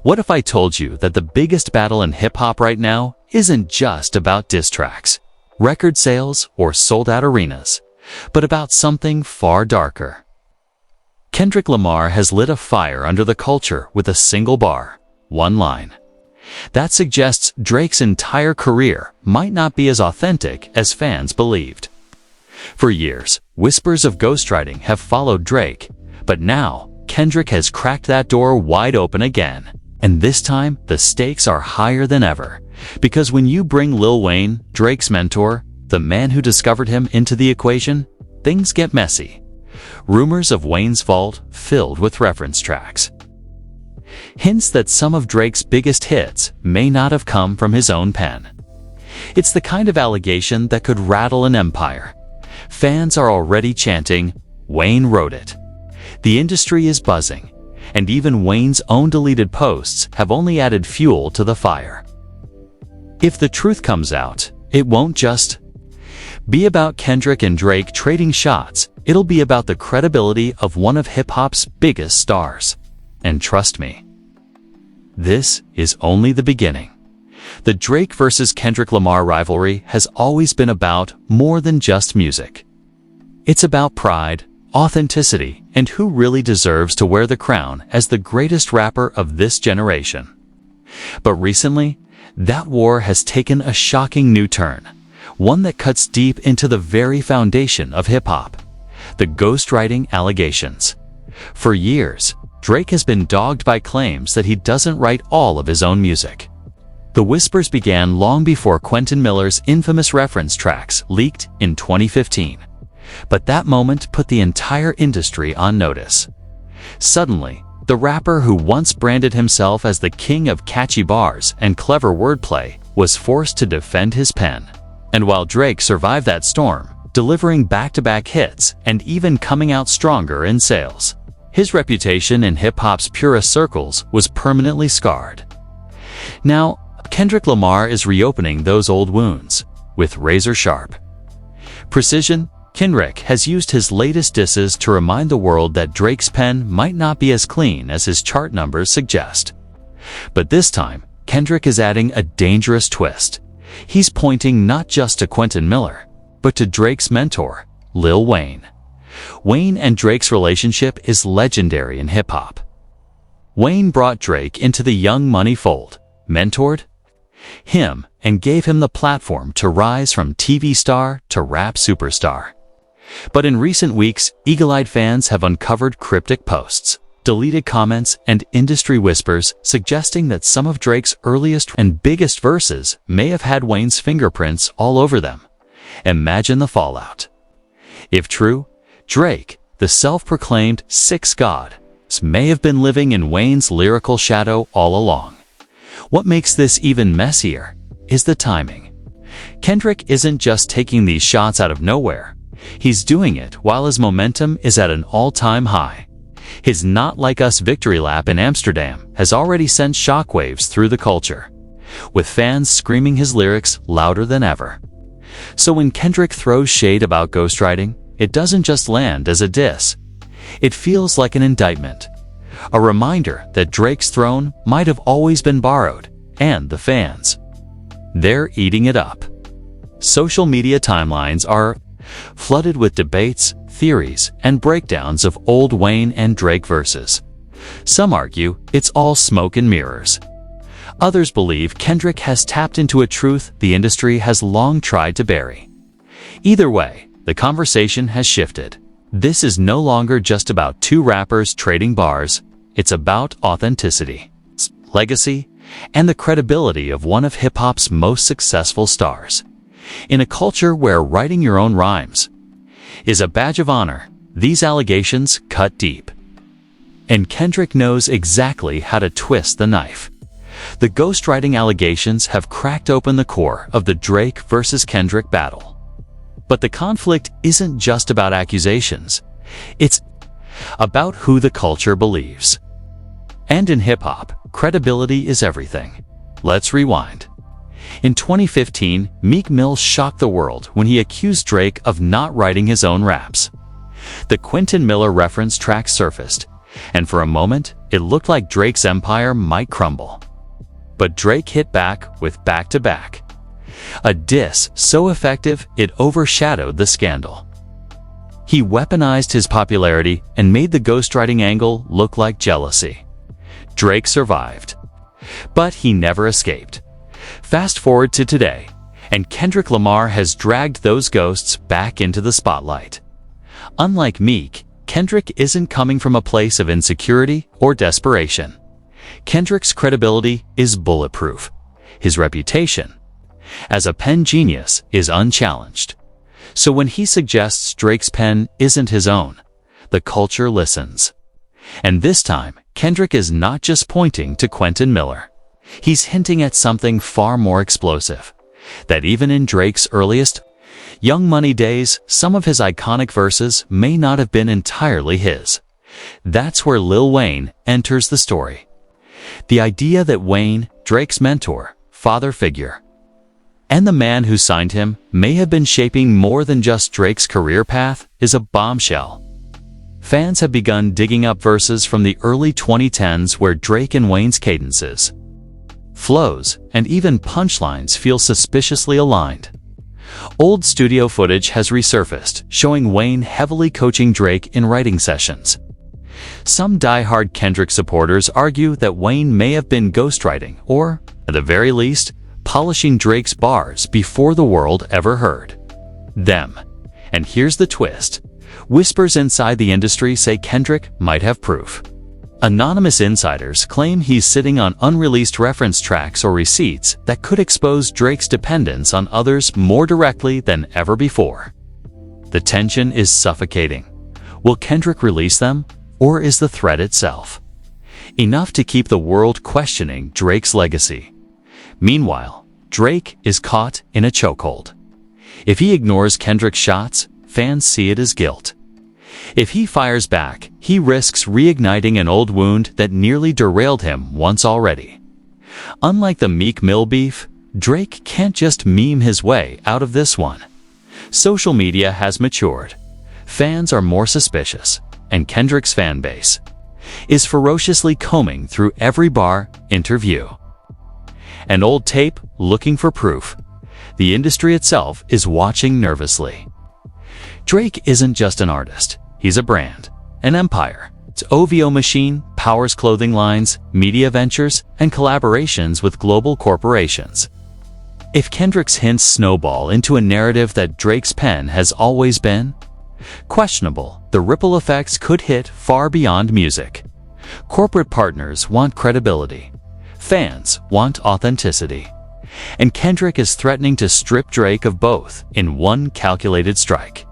What if I told you that the biggest battle in hip-hop right now isn't just about diss tracks, record sales, or sold-out arenas, but about something far darker? Kendrick Lamar has lit a fire under the culture with a single bar, one line. That suggests Drake's entire career might not be as authentic as fans believed. For years, whispers of ghostwriting have followed Drake, but now Kendrick has cracked that door wide open again. And this time, the stakes are higher than ever. Because when you bring Lil Wayne, Drake's mentor, the man who discovered him, into the equation, things get messy. Rumors of Wayne's vault filled with reference tracks. Hints that some of Drake's biggest hits may not have come from his own pen. It's the kind of allegation that could rattle an empire. Fans are already chanting, "Wayne wrote it." The industry is buzzing, and even Wayne's own deleted posts have only added fuel to the fire. If the truth comes out, it won't just be about Kendrick and Drake trading shots. It'll be about the credibility of one of hip-hop's biggest stars. And trust me, this is only the beginning. The Drake versus Kendrick Lamar rivalry has always been about more than just music. It's about pride, authenticity, and who really deserves to wear the crown as the greatest rapper of this generation. But recently, that war has taken a shocking new turn, one that cuts deep into the very foundation of hip-hop: the ghostwriting allegations. For years, Drake has been dogged by claims that he doesn't write all of his own music. The whispers began long before Quentin Miller's infamous reference tracks leaked in 2015. But that moment put the entire industry on notice. Suddenly, the rapper who once branded himself as the king of catchy bars and clever wordplay was forced to defend his pen. And while Drake survived that storm, delivering back-to-back hits and even coming out stronger in sales, his reputation in hip-hop's purest circles was permanently scarred. Now, Kendrick Lamar is reopening those old wounds with razor-sharp precision. Kendrick has used his latest disses to remind the world that Drake's pen might not be as clean as his chart numbers suggest. But this time, Kendrick is adding a dangerous twist. He's pointing not just to Quentin Miller, but to Drake's mentor, Lil Wayne. Wayne and Drake's relationship is legendary in hip-hop. Wayne brought Drake into the Young Money fold, mentored him, and gave him the platform to rise from TV star to rap superstar. But in recent weeks, eagle-eyed fans have uncovered cryptic posts, deleted comments, and industry whispers suggesting that some of Drake's earliest and biggest verses may have had Wayne's fingerprints all over them. Imagine the fallout. If true, Drake, the self-proclaimed Sixth God, may have been living in Wayne's lyrical shadow all along. What makes this even messier is the timing. Kendrick isn't just taking these shots out of nowhere. He's doing it while his momentum is at an all-time high. His Not Like Us victory lap in Amsterdam has already sent shockwaves through the culture, with fans screaming his lyrics louder than ever. So when Kendrick throws shade about ghostwriting, it doesn't just land as a diss. It feels like an indictment, a reminder that Drake's throne might have always been borrowed, and the fans, they're eating it up. Social media timelines are flooded with debates, theories, and breakdowns of old Wayne and Drake verses. Some argue it's all smoke and mirrors. Others believe Kendrick has tapped into a truth the industry has long tried to bury. Either way, the conversation has shifted. This is no longer just about two rappers trading bars. It's about authenticity, legacy, and the credibility of one of hip-hop's most successful stars. In a culture where writing your own rhymes is a badge of honor, these allegations cut deep. And Kendrick knows exactly how to twist the knife. The ghostwriting allegations have cracked open the core of the Drake versus Kendrick battle. But the conflict isn't just about accusations. It's about who the culture believes. And in hip-hop, credibility is everything. Let's rewind. In 2015, Meek Mill shocked the world when he accused Drake of not writing his own raps. The Quentin Miller reference track surfaced, and for a moment, it looked like Drake's empire might crumble. But Drake hit back with back-to-back. A diss so effective it overshadowed the scandal. He weaponized his popularity and made the ghostwriting angle look like jealousy. Drake survived. But he never escaped. Fast forward to today, and Kendrick Lamar has dragged those ghosts back into the spotlight. Unlike Meek, Kendrick isn't coming from a place of insecurity or desperation. Kendrick's credibility is bulletproof. His reputation as a pen genius is unchallenged. So when he suggests Drake's pen isn't his own, the culture listens. And this time, Kendrick is not just pointing to Quentin Miller. He's hinting at something far more explosive. That even in Drake's earliest Young Money days, some of his iconic verses may not have been entirely his. That's where Lil Wayne enters the story. The idea that Wayne, Drake's mentor, father figure, and the man who signed him may have been shaping more than just Drake's career path is a bombshell. Fans have begun digging up verses from the early 2010s where Drake and Wayne's cadences, flows, and even punchlines feel suspiciously aligned. Old studio footage has resurfaced, showing Wayne heavily coaching Drake in writing sessions. Some die-hard Kendrick supporters argue that Wayne may have been ghostwriting or, at the very least, polishing Drake's bars before the world ever heard them. And here's the twist. Whispers inside the industry say Kendrick might have proof. Anonymous insiders claim he's sitting on unreleased reference tracks or receipts that could expose Drake's dependence on others more directly than ever before. The tension is suffocating. Will Kendrick release them, or is the threat itself enough to keep the world questioning Drake's legacy? Meanwhile, Drake is caught in a chokehold. If he ignores Kendrick's shots, fans see it as guilt. If he fires back, he risks reigniting an old wound that nearly derailed him once already. Unlike the Meek Mill beef, Drake can't just meme his way out of this one. Social media has matured. Fans are more suspicious, and Kendrick's fan base is ferociously combing through every bar, interview, and old tape looking for proof. The industry itself is watching nervously. Drake isn't just an artist. He's a brand, an empire. Its OVO machine powers clothing lines, media ventures, and collaborations with global corporations. If Kendrick's hints snowball into a narrative that Drake's pen has always been questionable, the ripple effects could hit far beyond music. Corporate partners want credibility. Fans want authenticity. And Kendrick is threatening to strip Drake of both in one calculated strike.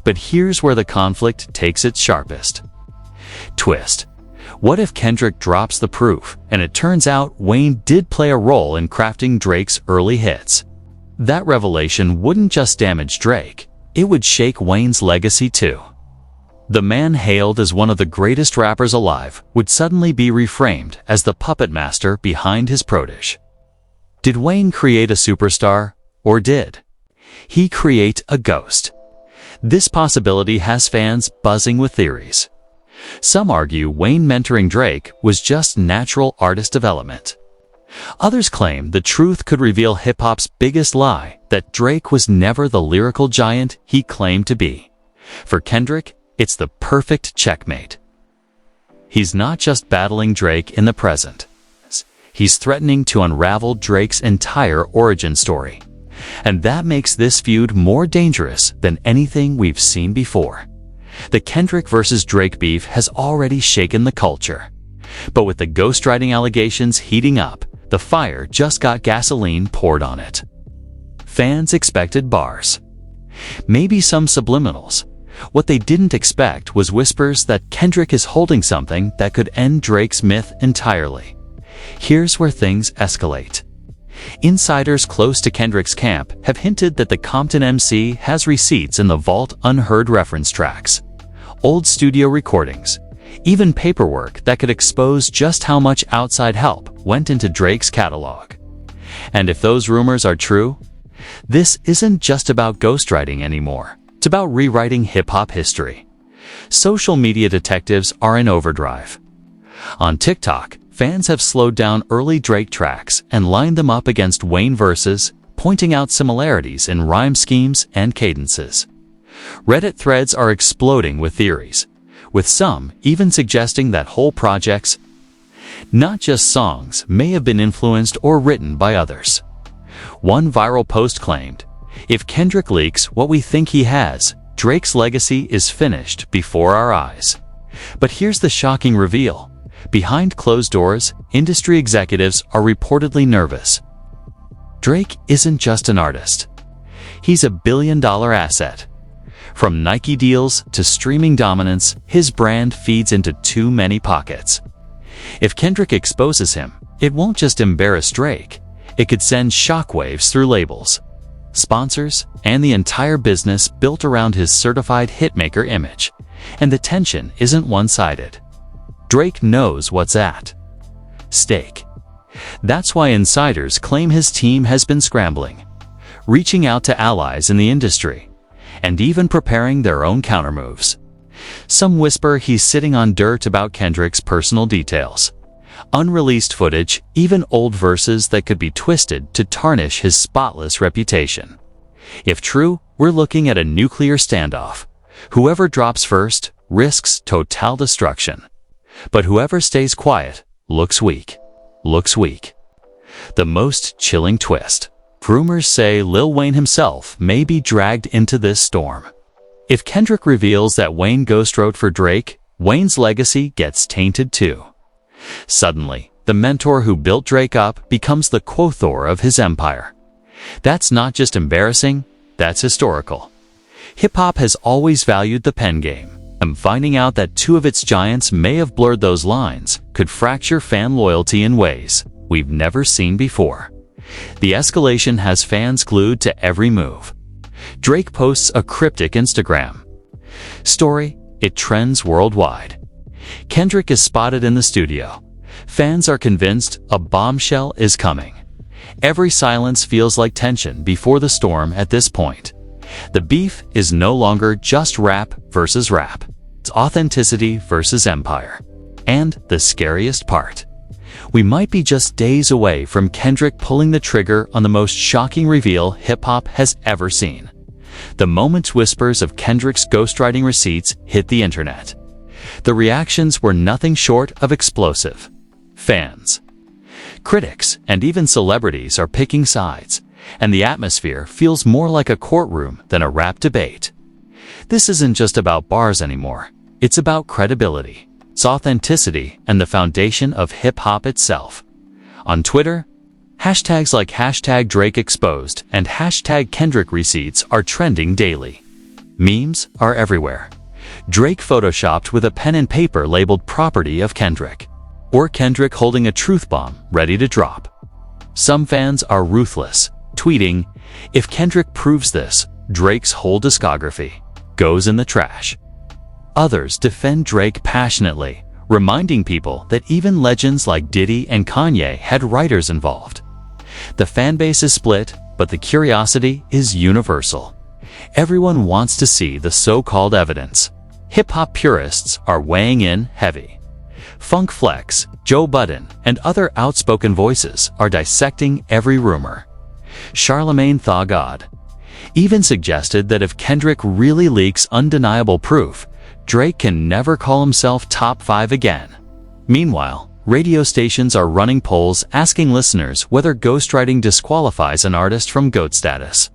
But here's where the conflict takes its sharpest twist. What if Kendrick drops the proof, and it turns out Wayne did play a role in crafting Drake's early hits? That revelation wouldn't just damage Drake, it would shake Wayne's legacy too. The man hailed as one of the greatest rappers alive would suddenly be reframed as the puppet master behind his protege. Did Wayne create a superstar, or did he create a ghost? This possibility has fans buzzing with theories. Some argue Wayne mentoring Drake was just natural artist development. Others claim the truth could reveal hip-hop's biggest lie, that Drake was never the lyrical giant he claimed to be. For Kendrick, it's the perfect checkmate. He's not just battling Drake in the present. He's threatening to unravel Drake's entire origin story. And that makes this feud more dangerous than anything we've seen before. The Kendrick versus Drake beef has already shaken the culture. But with the ghostwriting allegations heating up, the fire just got gasoline poured on it. Fans expected bars. Maybe some subliminals. What they didn't expect was whispers that Kendrick is holding something that could end Drake's myth entirely. Here's where things escalate. Insiders close to Kendrick's camp have hinted that the Compton MC has receipts in the vault, unheard reference tracks, old studio recordings, even paperwork that could expose just how much outside help went into Drake's catalog. And if those rumors are true, this isn't just about ghostwriting anymore. It's about rewriting hip-hop history. Social media detectives are in overdrive. On TikTok, fans have slowed down early Drake tracks and lined them up against Wayne verses, pointing out similarities in rhyme schemes and cadences. Reddit threads are exploding with theories, with some even suggesting that whole projects, not just songs, may have been influenced or written by others. One viral post claimed, "If Kendrick leaks what we think he has, Drake's legacy is finished before our eyes." But here's the shocking reveal. Behind closed doors, industry executives are reportedly nervous. Drake isn't just an artist. He's a billion-dollar asset. From Nike deals to streaming dominance, his brand feeds into too many pockets. If Kendrick exposes him, it won't just embarrass Drake. It could send shockwaves through labels, sponsors, and the entire business built around his certified hitmaker image. And the tension isn't one-sided. Drake knows what's at stake. That's why insiders claim his team has been scrambling, reaching out to allies in the industry, and even preparing their own countermoves. Some whisper he's sitting on dirt about Kendrick's personal details, unreleased footage, even old verses that could be twisted to tarnish his spotless reputation. If true, we're looking at a nuclear standoff. Whoever drops first risks total destruction. But whoever stays quiet looks weak. The most chilling twist. Rumors say Lil Wayne himself may be dragged into this storm. If Kendrick reveals that Wayne ghostwrote for Drake, Wayne's legacy gets tainted too. Suddenly, the mentor who built Drake up becomes the co-author of his empire. That's not just embarrassing, that's historical. Hip-hop has always valued the pen game, and finding out that two of its giants may have blurred those lines could fracture fan loyalty in ways we've never seen before. The escalation has fans glued to every move. Drake posts a cryptic Instagram story. It trends worldwide. Kendrick is spotted in the studio. Fans are convinced a bombshell is coming. Every silence feels like tension before the storm at this point. The beef is no longer just rap versus rap. It's authenticity versus empire. And the scariest part, we might be just days away from Kendrick pulling the trigger on the most shocking reveal hip-hop has ever seen. The moment whispers of Kendrick's ghostwriting receipts hit the internet, the reactions were nothing short of explosive. Fans, critics, and even celebrities are picking sides, and the atmosphere feels more like a courtroom than a rap debate. This isn't just about bars anymore. It's about credibility, its authenticity, and the foundation of hip-hop itself. On Twitter, hashtags like #DrakeExposed and #Kendrick Receipts are trending daily. Memes are everywhere. Drake photoshopped with a pen and paper labeled property of Kendrick, or Kendrick holding a truth bomb ready to drop. Some fans are ruthless, tweeting, "If Kendrick proves this, Drake's whole discography goes in the trash." Others defend Drake passionately, reminding people that even legends like Diddy and Kanye had writers involved. The fanbase is split, but the curiosity is universal. Everyone wants to see the so-called evidence. Hip-hop purists are weighing in heavy. Funk Flex, Joe Budden, and other outspoken voices are dissecting every rumor. Charlemagne Tha God even suggested that if Kendrick really leaks undeniable proof, Drake can never call himself top 5 again. Meanwhile, radio stations are running polls asking listeners whether ghostwriting disqualifies an artist from GOAT status.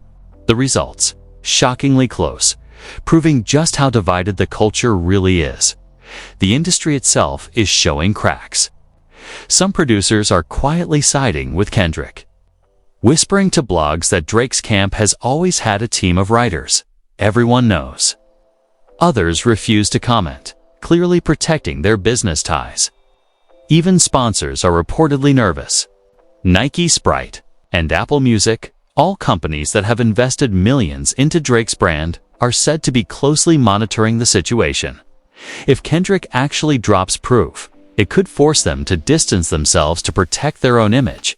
The results, shockingly close, proving just how divided the culture really is. The industry itself is showing cracks. Some producers are quietly siding with Kendrick, whispering to blogs that Drake's camp has always had a team of writers. Everyone knows. Others refuse to comment, clearly protecting their business ties. Even sponsors are reportedly nervous. Nike, Sprite, and Apple Music, all companies that have invested millions into Drake's brand, are said to be closely monitoring the situation. If Kendrick actually drops proof, it could force them to distance themselves to protect their own image.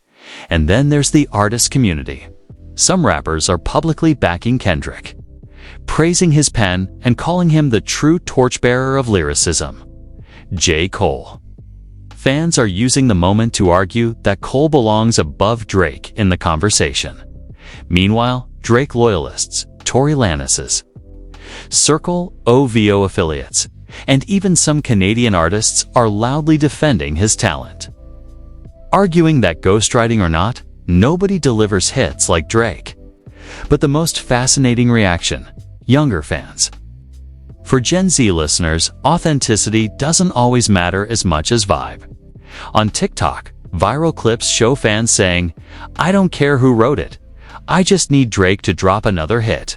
And then there's the artist community. Some rappers are publicly backing Kendrick, praising his pen and calling him the true torchbearer of lyricism. J. Cole, Fans are using the moment to argue that Cole belongs above Drake in the conversation. Meanwhile, Drake loyalists, Tory Lannis's, Circle OVO affiliates, and even some Canadian artists are loudly defending his talent. Arguing that ghostwriting or not, nobody delivers hits like Drake. But the most fascinating reaction, younger fans. For Gen Z listeners, authenticity doesn't always matter as much as vibe. On TikTok, viral clips show fans saying, "I don't care who wrote it. I just need Drake to drop another hit."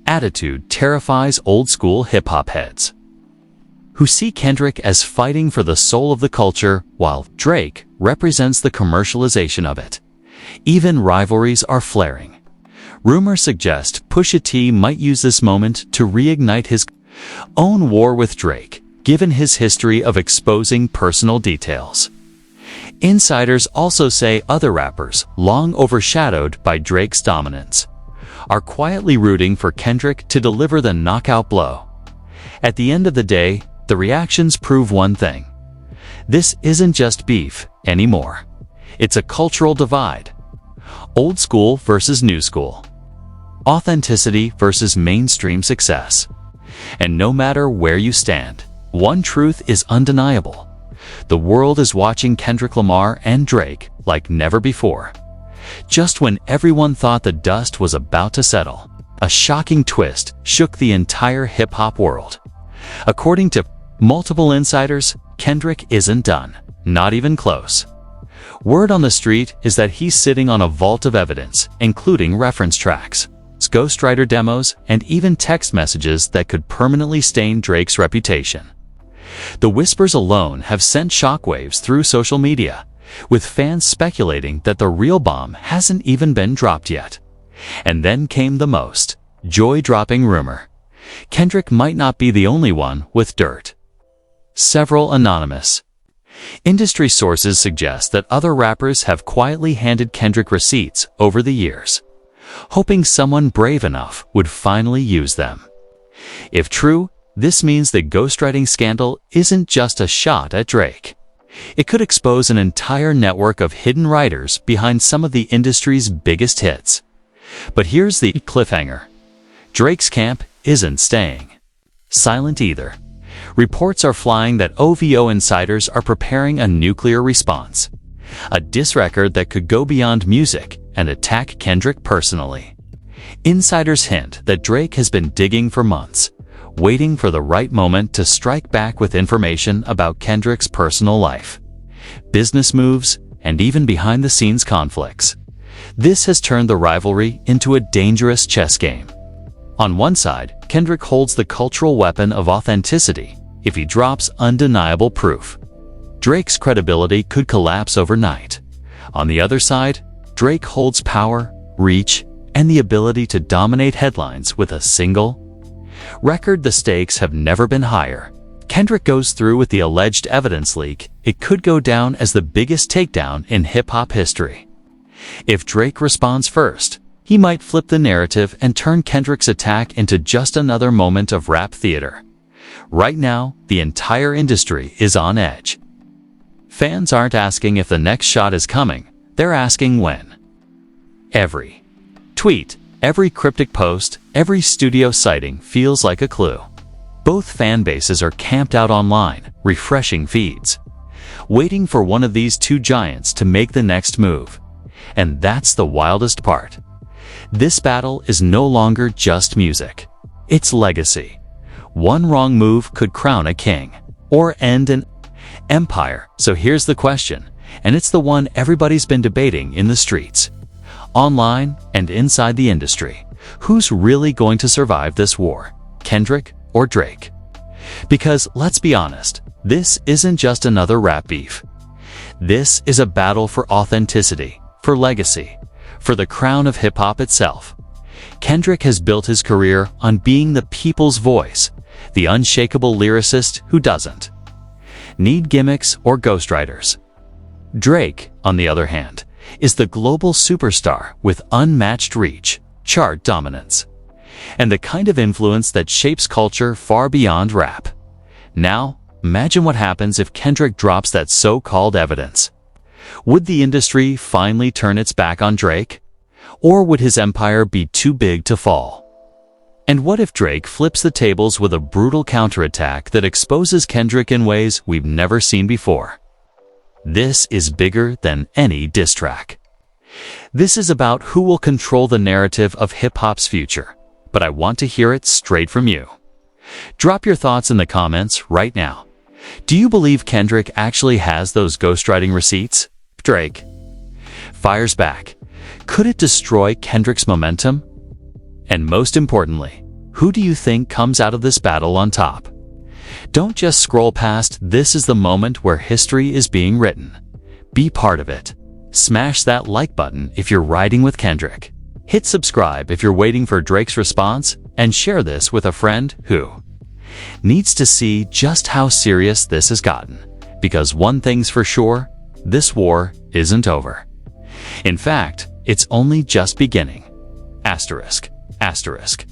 Attitude terrifies old-school hip-hop heads, who see Kendrick as fighting for the soul of the culture, while Drake represents the commercialization of it. Even rivalries are flaring. Rumors suggest Pusha T might use this moment to reignite his own war with Drake, given his history of exposing personal details. Insiders also say other rappers, long overshadowed by Drake's dominance, are quietly rooting for Kendrick to deliver the knockout blow. At the end of the day, the reactions prove one thing. This isn't just beef anymore. It's a cultural divide. Old school versus new school. Authenticity versus mainstream success. And no matter where you stand, one truth is undeniable. The world is watching Kendrick Lamar and Drake like never before. Just when everyone thought the dust was about to settle, a shocking twist shook the entire hip-hop world. According to multiple insiders, Kendrick isn't done, not even close. Word on the street is that he's sitting on a vault of evidence, including reference tracks, ghostwriter demos, and even text messages that could permanently stain Drake's reputation. The whispers alone have sent shockwaves through social media, with fans speculating that the real bomb hasn't even been dropped yet. And then came the most jaw-dropping rumor. Kendrick might not be the only one with dirt. Several anonymous industry sources suggest that other rappers have quietly handed Kendrick receipts over the years, hoping someone brave enough would finally use them. If true, this means the ghostwriting scandal isn't just a shot at Drake. It could expose an entire network of hidden writers behind some of the industry's biggest hits. But here's the cliffhanger. Drake's camp isn't staying silent either. Reports are flying that OVO insiders are preparing a nuclear response, a diss record that could go beyond music and attack Kendrick personally. Insiders hint that Drake has been digging for months, waiting for the right moment to strike back with information about Kendrick's personal life, business moves, and even behind-the-scenes conflicts. This has turned the rivalry into a dangerous chess game. On one side, Kendrick holds the cultural weapon of authenticity if he drops undeniable proof. Drake's credibility could collapse overnight. On the other side, Drake holds power, reach, and the ability to dominate headlines with a single record. The stakes have never been higher. Kendrick goes through with the alleged evidence leak. It could go down as the biggest takedown in hip-hop history. If Drake responds first, he might flip the narrative and turn Kendrick's attack into just another moment of rap theater. Right now, the entire industry is on edge. Fans aren't asking if the next shot is coming, they're asking when. Every tweet, every cryptic post, every studio sighting feels like a clue. Both fan bases are camped out online, refreshing feeds, waiting for one of these two giants to make the next move. And that's the wildest part. This battle is no longer just music. It's legacy. One wrong move could crown a king, or end an empire. So here's the question, and it's the one everybody's been debating in the streets, online, and inside the industry. Who's really going to survive this war, Kendrick or Drake? Because let's be honest, this isn't just another rap beef. This is a battle for authenticity, for legacy, for the crown of hip-hop itself. Kendrick has built his career on being the people's voice, the unshakable lyricist who doesn't need gimmicks or ghostwriters. Drake, on the other hand, is the global superstar with unmatched reach, chart dominance, and the kind of influence that shapes culture far beyond rap. Now, imagine what happens if Kendrick drops that so-called evidence. Would the industry finally turn its back on Drake? Or would his empire be too big to fall? And what if Drake flips the tables with a brutal counterattack that exposes Kendrick in ways we've never seen before? This is bigger than any diss track. This is about who will control the narrative of hip-hop's future, but I want to hear it straight from you. Drop your thoughts in the comments right now. Do you believe Kendrick actually has those ghostwriting receipts? Drake fires back. Could it destroy Kendrick's momentum? And most importantly, who do you think comes out of this battle on top? Don't just scroll past. This is the moment where history is being written. Be part of it. Smash that like button if you're riding with Kendrick. Hit subscribe if you're waiting for Drake's response, and share this with a friend who needs to see just how serious this has gotten. Because one thing's for sure, this war isn't over. In fact, it's only just beginning. Asterisk. Asterisk.